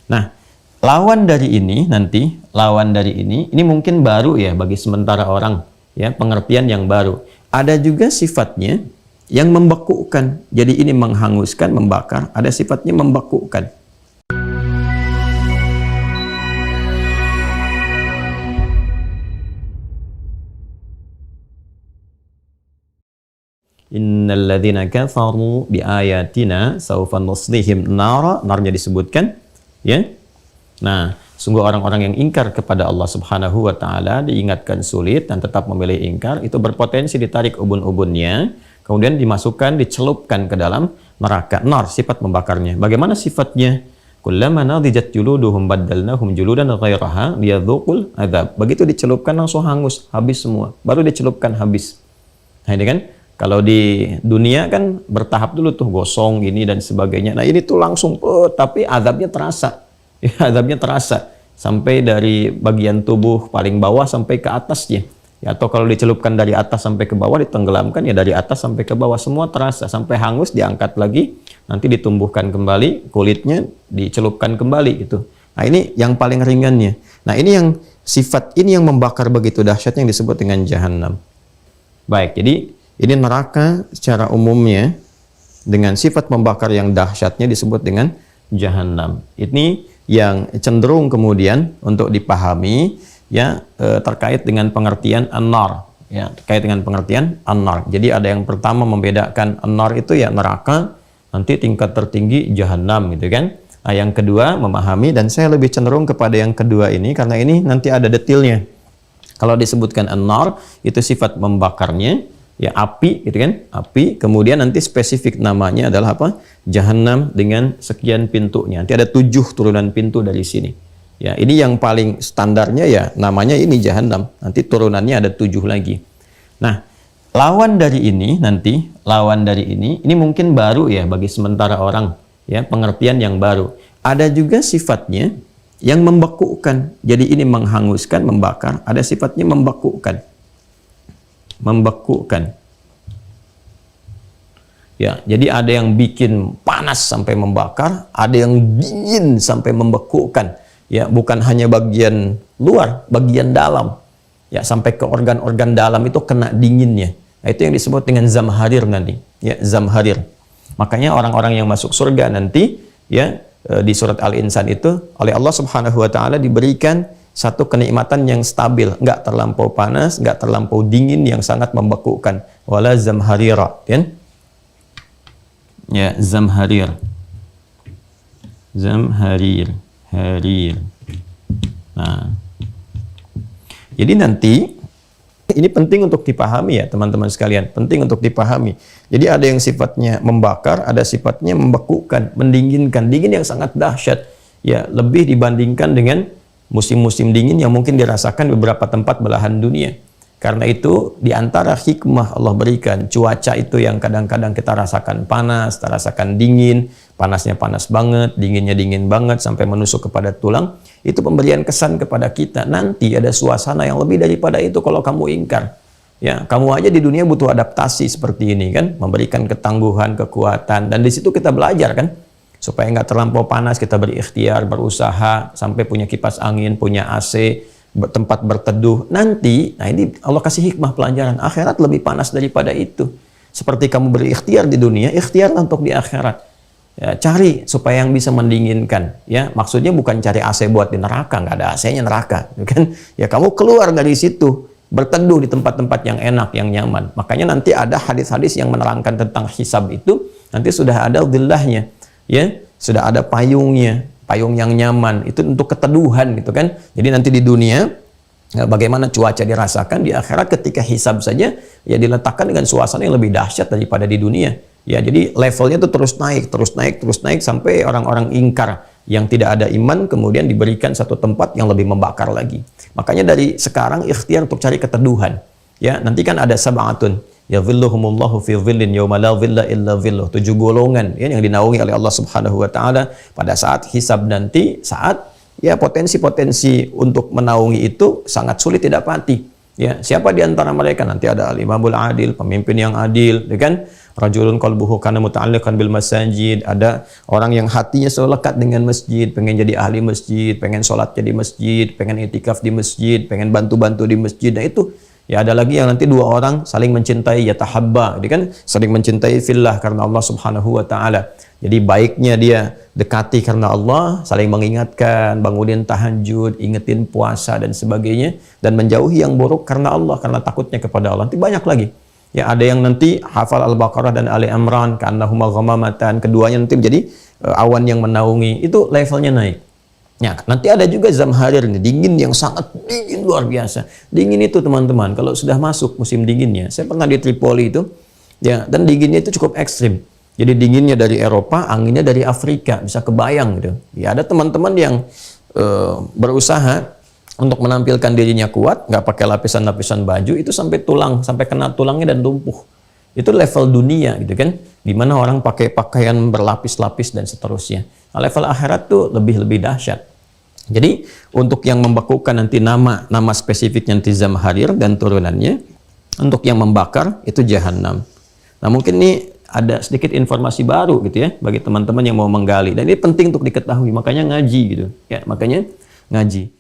Nah, lawan dari ini mungkin baru ya bagi sementara orang, ya, pengertian yang baru. Ada juga sifatnya yang membekukan. Jadi ini menghanguskan, membakar, ada sifatnya membekukan. Innal ladzina kafaru bi ayatina sawfa nuslihim nara, narnya disebutkan, ya. Nah, sungguh orang-orang yang ingkar kepada Allah Subhanahu wa taala diingatkan sulit dan tetap memilih ingkar, itu berpotensi ditarik ubun-ubunnya, kemudian dimasukkan, dicelupkan ke dalam neraka. Nar, sifat membakarnya. Bagaimana sifatnya? Kullama nadijat juluduhum baddalnahum juludan ghairaha liyadzuqul adzab. Begitu dicelupkan langsung hangus, habis semua. Baru dicelupkan habis. Nah, ini kan kalau di dunia kan bertahap dulu tuh, gosong ini dan sebagainya. Nah, ini tuh langsung, tapi azabnya terasa. Ya, azabnya terasa sampai dari bagian tubuh paling bawah sampai ke atasnya. Ya, atau kalau dicelupkan dari atas sampai ke bawah, ditenggelamkan ya dari atas sampai ke bawah, semua terasa sampai hangus, diangkat lagi, nanti ditumbuhkan kembali, kulitnya dicelupkan kembali gitu. Nah, ini yang paling ringannya. Nah, ini yang sifat ini yang membakar begitu dahsyatnya yang disebut dengan jahanam. Baik, jadi ini neraka secara umumnya dengan sifat membakar yang dahsyatnya disebut dengan jahanam. Ini yang cenderung kemudian untuk dipahami, ya, terkait dengan pengertian an-nar, ya, terkait dengan pengertian an-nar. Jadi ada yang pertama membedakan an-nar itu ya neraka, nanti tingkat tertinggi jahanam gitu kan. Nah, yang kedua memahami, dan saya lebih cenderung kepada yang kedua ini karena ini nanti ada detailnya. Kalau disebutkan an-nar itu sifat membakarnya, ya, api gitu kan, api, kemudian nanti spesifik namanya adalah apa? Jahanam dengan sekian pintunya. Nanti ada 7 turunan pintu dari sini. Ya, ini yang paling standarnya ya namanya ini jahanam. Nanti turunannya ada 7 lagi. Nah, lawan dari ini ini mungkin baru ya bagi sementara orang, ya, pengertian yang baru. Ada juga sifatnya yang membekukan. Jadi ini menghanguskan, membakar, ada sifatnya membekukan. Ya, jadi ada yang bikin panas sampai membakar, ada yang dingin sampai membekukan. Ya, bukan hanya bagian luar, bagian dalam. Ya, sampai ke organ-organ dalam itu kena dinginnya. Nah, itu yang disebut dengan zamharir nanti. Ya, zamharir. Makanya orang-orang yang masuk surga nanti, ya, di surat Al-Insan itu oleh Allah Subhanahu wa taala diberikan satu kenikmatan yang stabil, nggak terlampau panas, nggak terlampau dingin yang sangat membekukan. Wala zamharira, kan? Ya, zamharir. Harir. Nah, jadi nanti ini penting untuk dipahami ya teman-teman sekalian, penting untuk dipahami. Jadi ada yang sifatnya membakar, ada sifatnya membekukan, mendinginkan, dingin yang sangat dahsyat. Ya, lebih dibandingkan dengan musim-musim dingin yang mungkin dirasakan beberapa tempat belahan dunia. Karena itu di antara hikmah Allah berikan cuaca itu yang kadang-kadang kita rasakan panas, kita rasakan dingin, panasnya panas banget, dinginnya dingin banget sampai menusuk kepada tulang. Itu pemberian kesan kepada kita, nanti ada suasana yang lebih daripada itu kalau kamu ingkar. Ya, kamu aja di dunia butuh adaptasi seperti ini kan, memberikan ketangguhan, kekuatan, dan di situ kita belajar kan. Supaya nggak terlampau panas, kita berikhtiar, berusaha, sampai punya kipas angin, punya AC, tempat berteduh. Nanti, nah ini Allah kasih hikmah pelajaran. Akhirat lebih panas daripada itu. Seperti kamu berikhtiar di dunia, ikhtiarlah untuk di akhirat. Ya, cari supaya yang bisa mendinginkan. Ya, maksudnya bukan cari AC buat di neraka, nggak ada AC-nya neraka, kan? Ya, kamu keluar dari situ, berteduh di tempat-tempat yang enak, yang nyaman. Makanya nanti ada hadis-hadis yang menerangkan tentang hisab itu, nanti sudah ada dhillahnya. Ya, sudah ada payungnya, payung yang nyaman, itu untuk keteduhan gitu kan. Jadi nanti di dunia bagaimana cuaca dirasakan, di akhirat ketika hisab saja ya diletakkan dengan suasana yang lebih dahsyat daripada di dunia. Ya, jadi levelnya itu terus naik sampai orang-orang ingkar yang tidak ada iman kemudian diberikan satu tempat yang lebih membakar lagi. Makanya dari sekarang ikhtiar untuk cari keteduhan. Ya, nanti kan ada sab'atun yadhilluhumullahu fi dhillin yawma la dhilla illa dhilluh. 7 golongan ya, yang dinaungi oleh Allah Subhanahu wa taala pada saat hisab nanti, saat ya potensi-potensi untuk menaungi itu sangat sulit didapati. Ya, siapa di antara mereka? Nanti ada al-imamul adil, pemimpin yang adil, ya kan? rajulun qalbuhu kana muta'alliqan bil masajid, ada orang yang hatinya selalu lekat dengan masjid, pengen jadi ahli masjid, pengen sholatnya di masjid, pengen itikaf di masjid, pengen bantu-bantu di masjid. Nah itu ya, ada lagi yang nanti dua orang saling mencintai, yatahabba, jadi kan saling mencintai fillah karena Allah Subhanahu wa taala. Jadi baiknya dia dekati karena Allah, saling mengingatkan, bangunin tahajud, ingetin puasa dan sebagainya, dan menjauhi yang buruk karena Allah, karena takutnya kepada Allah. Nanti banyak lagi. Ya, ada yang nanti hafal Al-Baqarah dan Ali Imran, ka'annahuma ghamamatan, keduanya nanti menjadi awan yang menaungi. Itu levelnya naik. Ya, nanti ada juga zamharir nih, dingin yang sangat dingin luar biasa. Dingin itu teman-teman, kalau sudah masuk musim dinginnya, saya pernah di Tripoli itu, ya, dan dinginnya itu cukup ekstrim. Jadi dinginnya dari Eropa, anginnya dari Afrika, bisa kebayang gitu. Ya, ada teman-teman yang berusaha untuk menampilkan dirinya kuat, nggak pakai lapisan-lapisan baju, itu sampai tulang, sampai kena tulangnya dan lumpuh. Itu level dunia gitu kan, dimana orang pakai pakaian berlapis-lapis dan seterusnya. Nah, level akhirat tuh lebih dahsyat. Jadi untuk yang membekukan nanti nama spesifik nanti zamharir dan turunannya, untuk yang membakar itu jahanam. Nah mungkin ini ada sedikit informasi baru gitu ya bagi teman-teman yang mau menggali, dan ini penting untuk diketahui, makanya ngaji gitu ya, makanya ngaji.